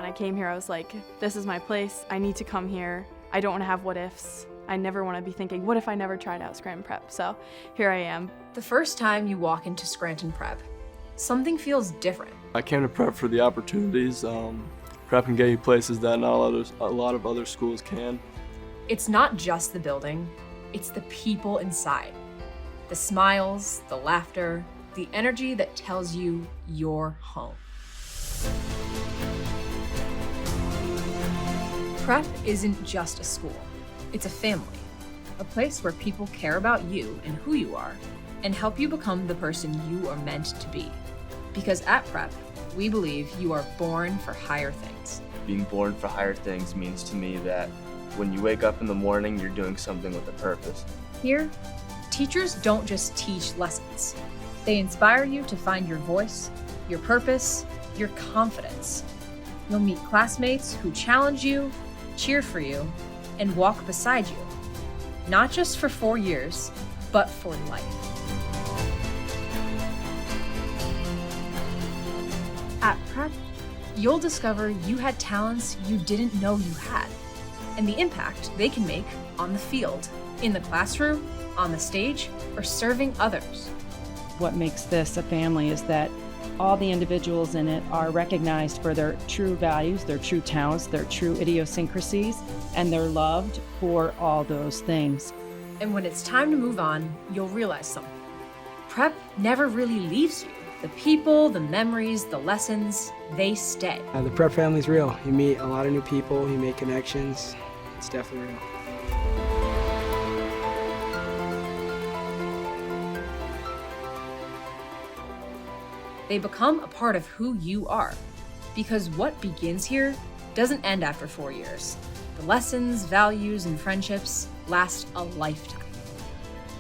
I came here, I was like, this is my place. I need to come here. I don't want to have what ifs. I never want to be thinking, what if I never tried out Scranton Prep? So here I am. The first time you walk into Scranton Prep, something feels different. I came to Prep for the opportunities. Prep can get you places that not a lot of other schools can. It's not just the building, it's the people inside. The smiles, the laughter, the energy that tells you you're home. Prep isn't just a school, it's a family. A place where people care about you and who you are, and help you become the person you are meant to be. Because at Prep, we believe you are born for higher things. Being born for higher things means to me that when you wake up in the morning, you're doing something with a purpose. Here, teachers don't just teach lessons. They inspire you to find your voice, your purpose, your confidence. You'll meet classmates who challenge you, cheer for you, and walk beside you. Not just for 4 years, but for life. At Prep, you'll discover you had talents you didn't know you had, and the impact they can make on the field, in the classroom, on the stage, or serving others. What makes this a family is that all the individuals in it are recognized for their true values, their true talents, their true idiosyncrasies, and they're loved for all those things. And when it's time to move on, you'll realize something. Prep never really leaves you. The people, the memories, the lessons, they stay. The Prep family's real. You meet a lot of new people, you make connections. It's definitely real. They become a part of who you are. Because what begins here doesn't end after 4 years. The lessons, values, and friendships last a lifetime.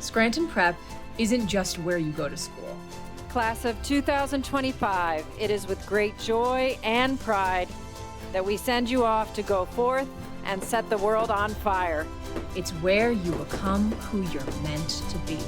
Scranton Prep isn't just where you go to school. Class of 2025, it is with great joy and pride that we send you off to go forth and set the world on fire. It's where you become who you're meant to be.